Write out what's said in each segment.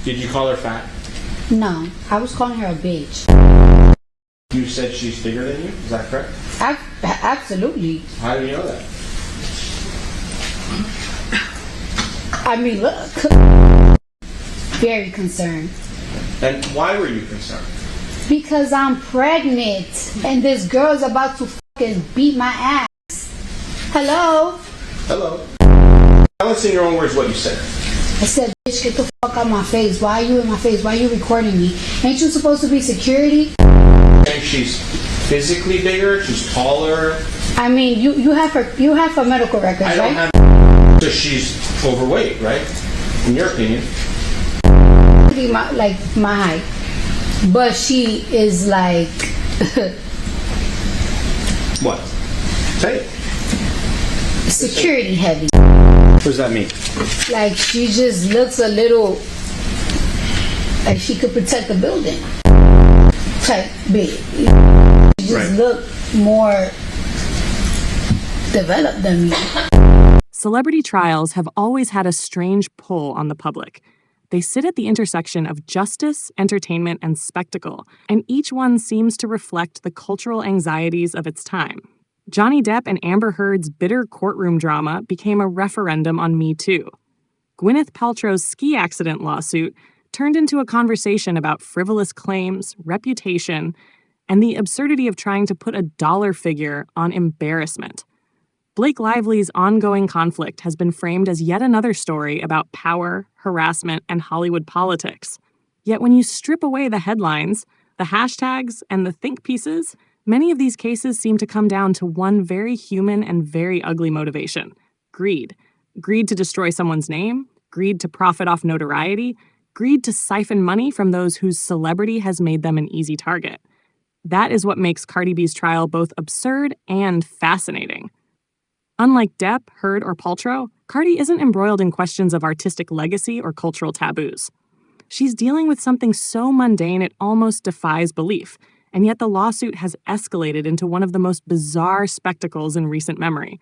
Did you call her fat? No, I was calling her a bitch. You said she's bigger than you? Is that correct? Absolutely. How do you know that? I mean, look. Very concerned. And why were you concerned? Because I'm pregnant and this girl's about to fucking beat my ass. Hello? Hello. Tell us in your own words what you said. I said, bitch, get the fuck out my face. Why are you in my face? Why are you recording me? Ain't you supposed to be security? And she's physically bigger, she's taller. I mean, you have her medical records, I don't right? have. So she's overweight, right? In your opinion. My height. But she is like... What? Say it. Security heavy. What does that mean? Like, she just looks a little... like she could protect the building. Type big. She just look more developed than me. Celebrity trials have always had a strange pull on the public. They sit at the intersection of justice, entertainment, and spectacle, and each one seems to reflect the cultural anxieties of its time. Johnny Depp and Amber Heard's bitter courtroom drama became a referendum on Me Too. Gwyneth Paltrow's ski accident lawsuit turned into a conversation about frivolous claims, reputation, and the absurdity of trying to put a dollar figure on embarrassment. Blake Lively's ongoing conflict has been framed as yet another story about power, harassment, and Hollywood politics. Yet when you strip away the headlines, the hashtags, and the think pieces, many of these cases seem to come down to one very human and very ugly motivation: greed. Greed to destroy someone's name, greed to profit off notoriety, greed to siphon money from those whose celebrity has made them an easy target. That is what makes Cardi B's trial both absurd and fascinating. Unlike Depp, Heard, or Paltrow, Cardi isn't embroiled in questions of artistic legacy or cultural taboos. She's dealing with something so mundane it almost defies belief, and yet the lawsuit has escalated into one of the most bizarre spectacles in recent memory.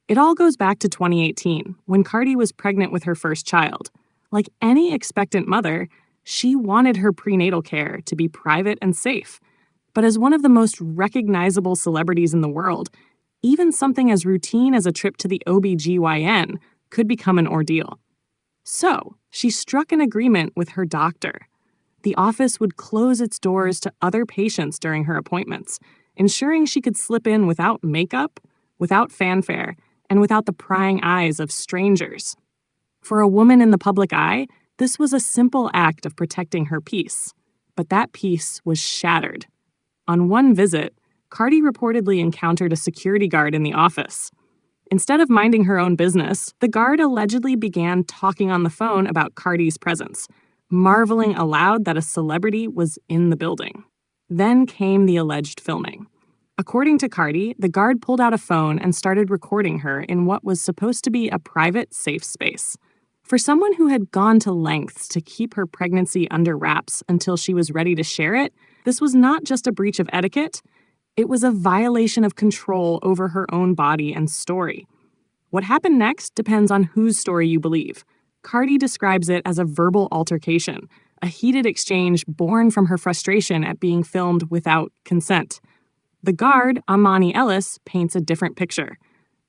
It all goes back to 2018, when Cardi was pregnant with her first child. Like any expectant mother, she wanted her prenatal care to be private and safe. But as one of the most recognizable celebrities in the world, even something as routine as a trip to the OB/GYN could become an ordeal. So, she struck an agreement with her doctor. The office would close its doors to other patients during her appointments, ensuring she could slip in without makeup, without fanfare, and without the prying eyes of strangers. For a woman in the public eye, this was a simple act of protecting her peace. But that peace was shattered. On one visit, Cardi reportedly encountered a security guard in the office. Instead of minding her own business, the guard allegedly began talking on the phone about Cardi's presence, marveling aloud that a celebrity was in the building. Then came the alleged filming. According to Cardi, the guard pulled out a phone and started recording her in what was supposed to be a private, safe space. For someone who had gone to lengths to keep her pregnancy under wraps until she was ready to share it, this was not just a breach of etiquette. It was a violation of control over her own body and story. What happened next depends on whose story you believe. Cardi describes it as a verbal altercation, a heated exchange born from her frustration at being filmed without consent. The guard, Amani Ellis, paints a different picture.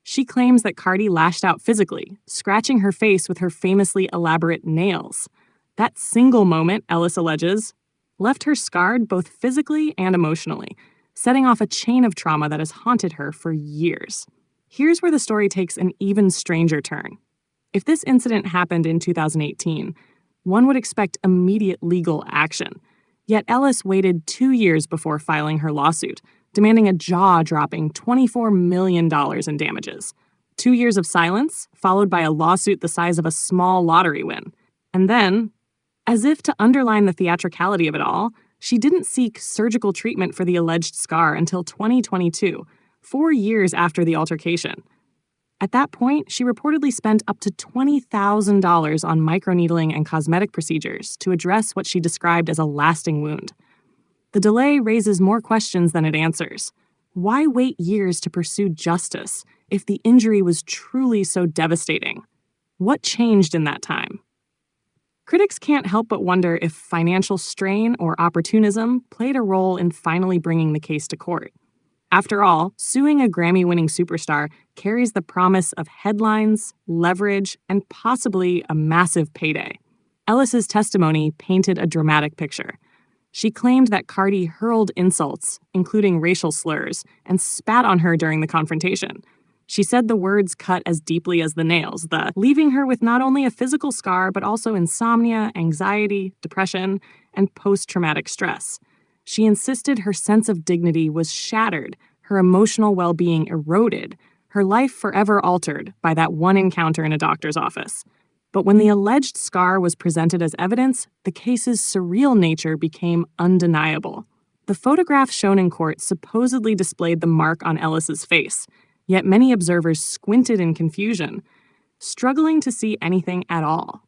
She claims that Cardi lashed out physically, scratching her face with her famously elaborate nails. That single moment, Ellis alleges, left her scarred both physically and emotionally, setting off a chain of trauma that has haunted her for years. Here's where the story takes an even stranger turn. If this incident happened in 2018, one would expect immediate legal action. Yet Ellis waited 2 years before filing her lawsuit, demanding a jaw-dropping $24 million in damages. 2 years of silence, followed by a lawsuit the size of a small lottery win. And then, as if to underline the theatricality of it all, she didn't seek surgical treatment for the alleged scar until 2022, 4 years after the altercation. At that point, she reportedly spent up to $20,000 on microneedling and cosmetic procedures to address what she described as a lasting wound. The delay raises more questions than it answers. Why wait years to pursue justice if the injury was truly so devastating? What changed in that time? Critics can't help but wonder if financial strain or opportunism played a role in finally bringing the case to court. After all, suing a Grammy-winning superstar carries the promise of headlines, leverage, and possibly a massive payday. Ellis's testimony painted a dramatic picture. She claimed that Cardi hurled insults, including racial slurs, and spat on her during the confrontation. She said the words cut as deeply as the nails, leaving her with not only a physical scar, but also insomnia, anxiety, depression, and post-traumatic stress. She insisted her sense of dignity was shattered, her emotional well-being eroded, her life forever altered by that one encounter in a doctor's office. But when the alleged scar was presented as evidence, the case's surreal nature became undeniable. The photograph shown in court supposedly displayed the mark on Ellis's face, yet many observers squinted in confusion, struggling to see anything at all.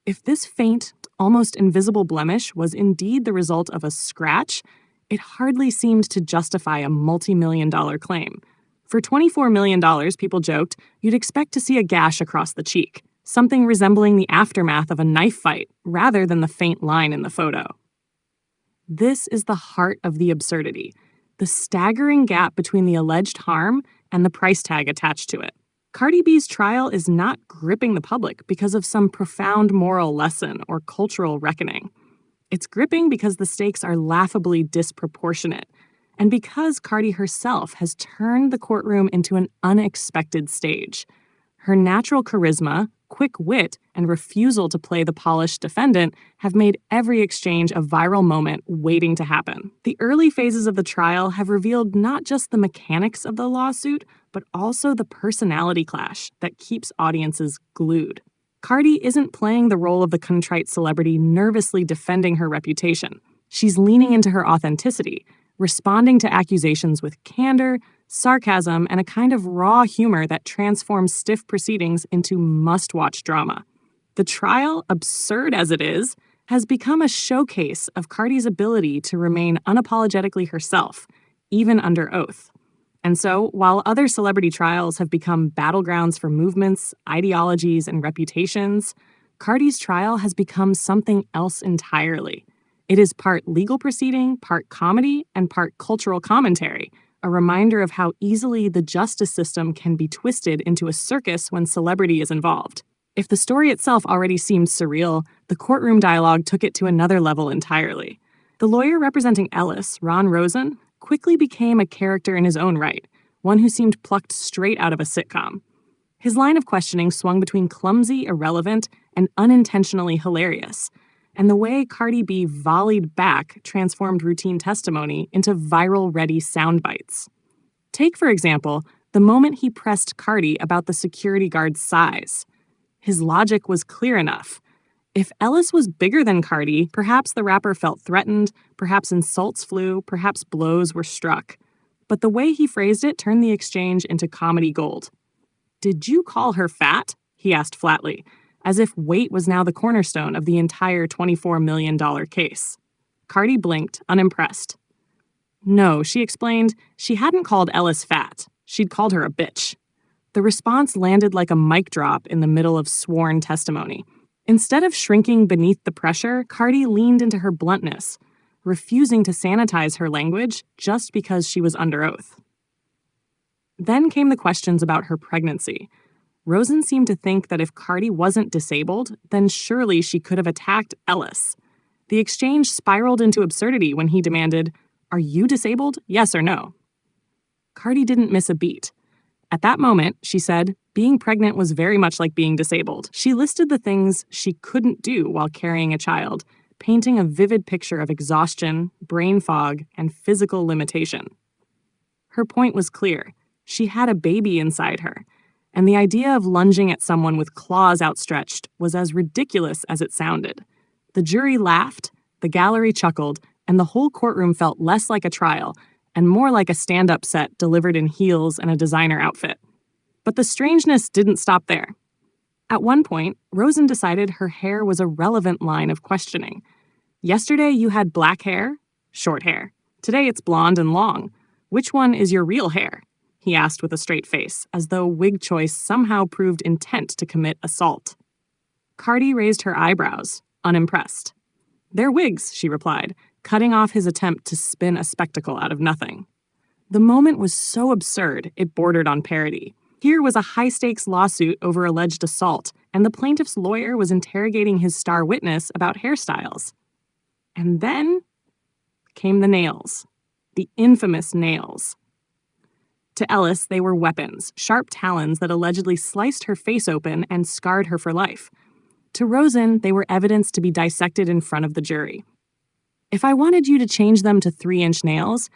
If this faint, almost invisible blemish was indeed the result of a scratch, it hardly seemed to justify a multi-million-dollar claim. For $24 million, people joked, you'd expect to see a gash across the cheek, something resembling the aftermath of a knife fight, rather than the faint line in the photo. This is the heart of the absurdity, the staggering gap between the alleged harm and the price tag attached to it. Cardi B's trial is not gripping the public because of some profound moral lesson or cultural reckoning. It's gripping because the stakes are laughably disproportionate, and because Cardi herself has turned the courtroom into an unexpected stage. Her natural charisma, quick wit, and refusal to play the polished defendant have made every exchange a viral moment waiting to happen. The early phases of the trial have revealed not just the mechanics of the lawsuit, but also the personality clash that keeps audiences glued. Cardi isn't playing the role of the contrite celebrity nervously defending her reputation. She's leaning into her authenticity, responding to accusations with candor, sarcasm, and a kind of raw humor that transforms stiff proceedings into must-watch drama. The trial, absurd as it is, has become a showcase of Cardi's ability to remain unapologetically herself, even under oath. And so, while other celebrity trials have become battlegrounds for movements, ideologies, and reputations, Cardi's trial has become something else entirely. It is part legal proceeding, part comedy, and part cultural commentary, a reminder of how easily the justice system can be twisted into a circus when celebrity is involved. If the story itself already seemed surreal, the courtroom dialogue took it to another level entirely. The lawyer representing Ellis, Ron Rosen, quickly became a character in his own right, one who seemed plucked straight out of a sitcom. His line of questioning swung between clumsy, irrelevant, and unintentionally hilarious, and the way Cardi B volleyed back transformed routine testimony into viral-ready sound bites. Take, for example, the moment he pressed Cardi about the security guard's size. His logic was clear enough. If Ellis was bigger than Cardi, perhaps the rapper felt threatened, perhaps insults flew, perhaps blows were struck. But the way he phrased it turned the exchange into comedy gold. "Did you call her fat?" he asked flatly, as if weight was now the cornerstone of the entire $24 million case. Cardi blinked, unimpressed. No, she explained, she hadn't called Ellis fat. She'd called her a bitch. The response landed like a mic drop in the middle of sworn testimony. Instead of shrinking beneath the pressure, Cardi leaned into her bluntness, refusing to sanitize her language just because she was under oath. Then came the questions about her pregnancy. Rosen seemed to think that if Cardi wasn't disabled, then surely she could have attacked Ellis. The exchange spiraled into absurdity when he demanded, "Are you disabled? Yes or no?" Cardi didn't miss a beat. At that moment, she said, being pregnant was very much like being disabled. She listed the things she couldn't do while carrying a child, painting a vivid picture of exhaustion, brain fog, and physical limitation. Her point was clear. She had a baby inside her, and the idea of lunging at someone with claws outstretched was as ridiculous as it sounded. The jury laughed, the gallery chuckled, and the whole courtroom felt less like a trial and more like a stand-up set delivered in heels and a designer outfit. But the strangeness didn't stop there. At one point, Rosen decided her hair was a relevant line of questioning. Yesterday you had black hair, short hair. Today it's blonde and long. Which one is your real hair? He asked with a straight face, as though wig choice somehow proved intent to commit assault. Cardi raised her eyebrows, unimpressed. "They're wigs," she replied, cutting off his attempt to spin a spectacle out of nothing. The moment was so absurd, it bordered on parody. Here was a high-stakes lawsuit over alleged assault, and the plaintiff's lawyer was interrogating his star witness about hairstyles. And then came the nails. The infamous nails. To Ellis, they were weapons, sharp talons that allegedly sliced her face open and scarred her for life. To Rosen, they were evidence to be dissected in front of the jury. "If I wanted you to change them to 3-inch nails,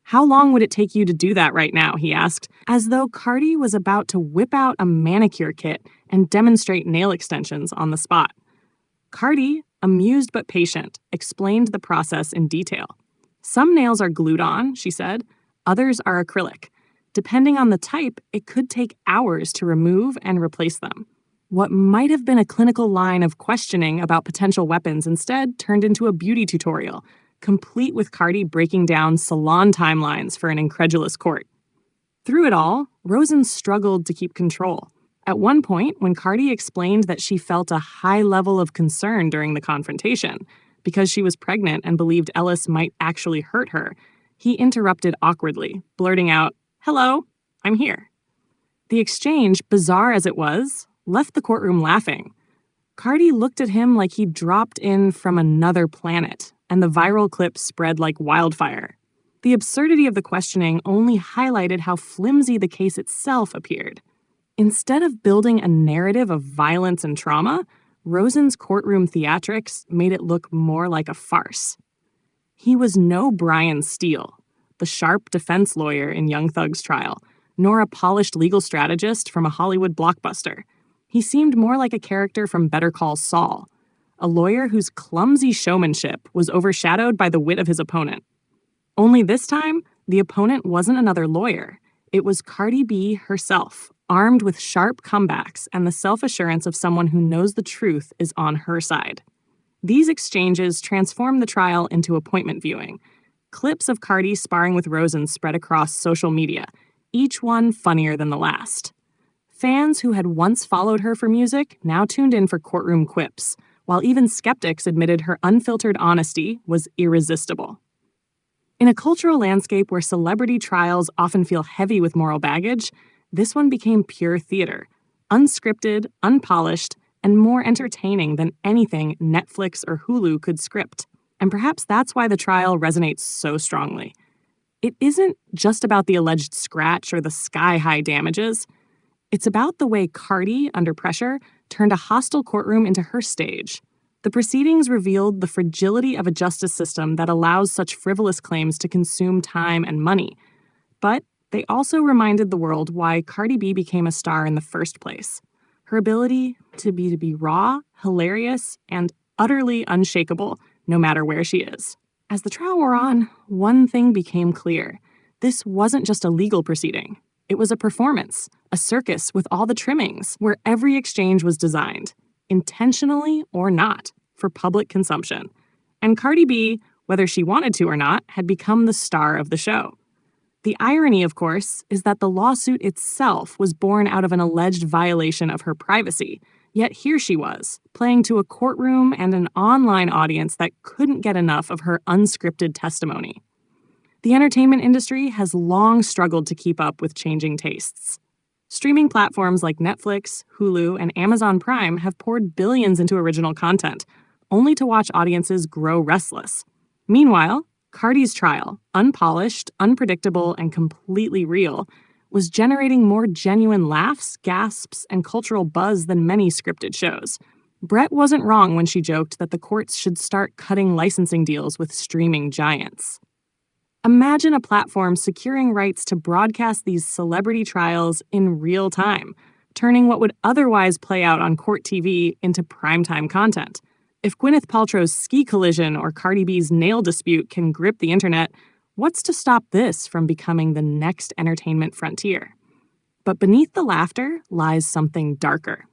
how long would it take you to do that right now?" he asked, as though Cardi was about to whip out a manicure kit and demonstrate nail extensions on the spot. Cardi, amused but patient, explained the process in detail. "Some nails are glued on," she said. "Others are acrylic. Depending on the type, it could take hours to remove and replace them." What might have been a clinical line of questioning about potential weapons instead turned into a beauty tutorial, complete with Cardi breaking down salon timelines for an incredulous court. Through it all, Rosen struggled to keep control. At one point, when Cardi explained that she felt a high level of concern during the confrontation because she was pregnant and believed Ellis might actually hurt her, he interrupted awkwardly, blurting out, "Hello, I'm here." The exchange, bizarre as it was, left the courtroom laughing. Cardi looked at him like he'd dropped in from another planet, and the viral clip spread like wildfire. The absurdity of the questioning only highlighted how flimsy the case itself appeared. Instead of building a narrative of violence and trauma, Rosen's courtroom theatrics made it look more like a farce. He was no Brian Steele, the sharp defense lawyer in Young Thug's trial, nor a polished legal strategist from a Hollywood blockbuster. He seemed more like a character from Better Call Saul, a lawyer whose clumsy showmanship was overshadowed by the wit of his opponent. Only this time, the opponent wasn't another lawyer. It was Cardi B herself, armed with sharp comebacks and the self-assurance of someone who knows the truth is on her side. These exchanges transformed the trial into appointment viewing. Clips of Cardi sparring with Rosen spread across social media, each one funnier than the last. Fans who had once followed her for music now tuned in for courtroom quips, while even skeptics admitted her unfiltered honesty was irresistible. In a cultural landscape where celebrity trials often feel heavy with moral baggage, this one became pure theater, unscripted, unpolished, and more entertaining than anything Netflix or Hulu could script. And perhaps that's why the trial resonates so strongly. It isn't just about the alleged scratch or the sky-high damages. It's about the way Cardi, under pressure, turned a hostile courtroom into her stage. The proceedings revealed the fragility of a justice system that allows such frivolous claims to consume time and money. But they also reminded the world why Cardi B became a star in the first place. Her ability to be raw, hilarious, and utterly unshakable, no matter where she is. As the trial wore on, one thing became clear. This wasn't just a legal proceeding. It was a performance, a circus with all the trimmings, where every exchange was designed, intentionally or not, for public consumption. And Cardi B, whether she wanted to or not, had become the star of the show. The irony, of course, is that the lawsuit itself was born out of an alleged violation of her privacy. Yet here she was, playing to a courtroom and an online audience that couldn't get enough of her unscripted testimony. The entertainment industry has long struggled to keep up with changing tastes. Streaming platforms like Netflix, Hulu, and Amazon Prime have poured billions into original content, only to watch audiences grow restless. Meanwhile, Cardi's trial, unpolished, unpredictable, and completely real, was generating more genuine laughs, gasps, and cultural buzz than many scripted shows. Brett wasn't wrong when she joked that the courts should start cutting licensing deals with streaming giants. Imagine a platform securing rights to broadcast these celebrity trials in real time, turning what would otherwise play out on court TV into primetime content. If Gwyneth Paltrow's ski collision or Cardi B's nail dispute can grip the internet, what's to stop this from becoming the next entertainment frontier? But beneath the laughter lies something darker.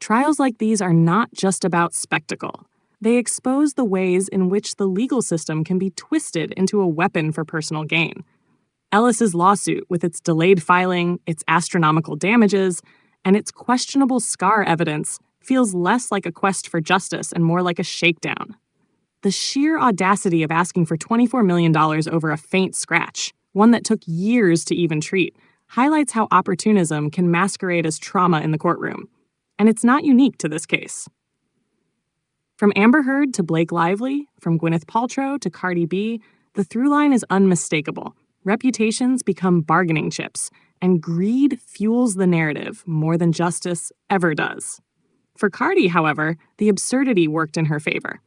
Trials like these are not just about spectacle. They expose the ways in which the legal system can be twisted into a weapon for personal gain. Ellis's lawsuit, with its delayed filing, its astronomical damages, and its questionable scar evidence, feels less like a quest for justice and more like a shakedown. The sheer audacity of asking for $24 million over a faint scratch, one that took years to even treat, highlights how opportunism can masquerade as trauma in the courtroom. And it's not unique to this case. From Amber Heard to Blake Lively, from Gwyneth Paltrow to Cardi B, the through line is unmistakable. Reputations become bargaining chips, and greed fuels the narrative more than justice ever does. For Cardi, however, the absurdity worked in her favor.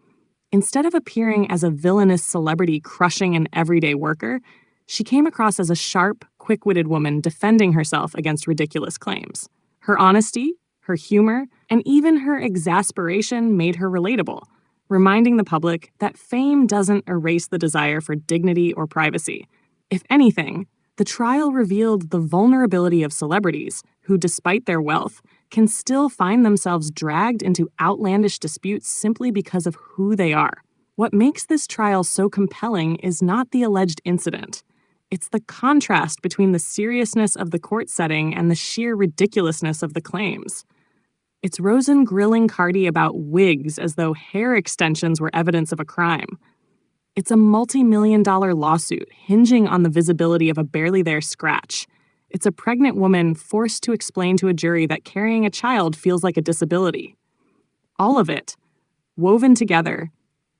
Instead of appearing as a villainous celebrity crushing an everyday worker, she came across as a sharp, quick-witted woman defending herself against ridiculous claims. Her honesty, her humor, and even her exasperation made her relatable, reminding the public that fame doesn't erase the desire for dignity or privacy. If anything, the trial revealed the vulnerability of celebrities who, despite their wealth, can still find themselves dragged into outlandish disputes simply because of who they are. What makes this trial so compelling is not the alleged incident. It's the contrast between the seriousness of the court setting and the sheer ridiculousness of the claims. It's Rosen grilling Cardi about wigs as though hair extensions were evidence of a crime. It's a multi-million-dollar lawsuit hinging on the visibility of a barely-there scratch. It's a pregnant woman forced to explain to a jury that carrying a child feels like a disability. All of it, woven together,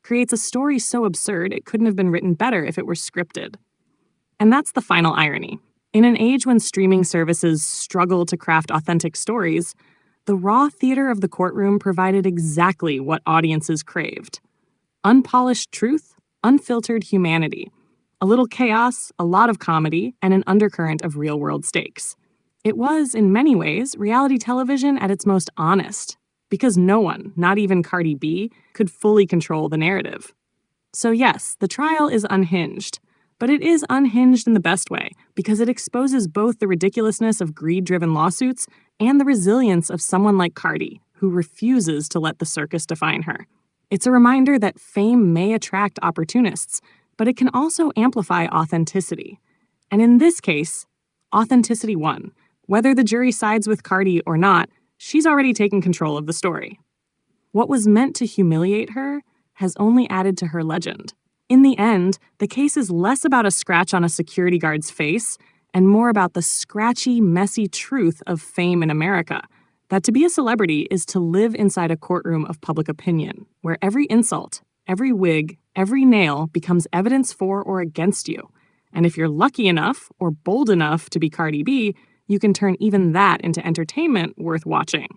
creates a story so absurd it couldn't have been written better if it were scripted. And that's the final irony. In an age when streaming services struggle to craft authentic stories, the raw theater of the courtroom provided exactly what audiences craved. Unpolished truth, unfiltered humanity. A little chaos, a lot of comedy, and an undercurrent of real-world stakes. It was, in many ways, reality television at its most honest, because no one, not even Cardi B, could fully control the narrative. So yes, the trial is unhinged, but it is unhinged in the best way, because it exposes both the ridiculousness of greed-driven lawsuits and the resilience of someone like Cardi, who refuses to let the circus define her. It's a reminder that fame may attract opportunists, but it can also amplify authenticity. And in this case, authenticity won. Whether the jury sides with Cardi or not, she's already taken control of the story. What was meant to humiliate her has only added to her legend. In the end, the case is less about a scratch on a security guard's face and more about the scratchy, messy truth of fame in America. That to be a celebrity is to live inside a courtroom of public opinion, where every insult, every wig, every nail becomes evidence for or against you. And if you're lucky enough or bold enough to be Cardi B, you can turn even that into entertainment worth watching.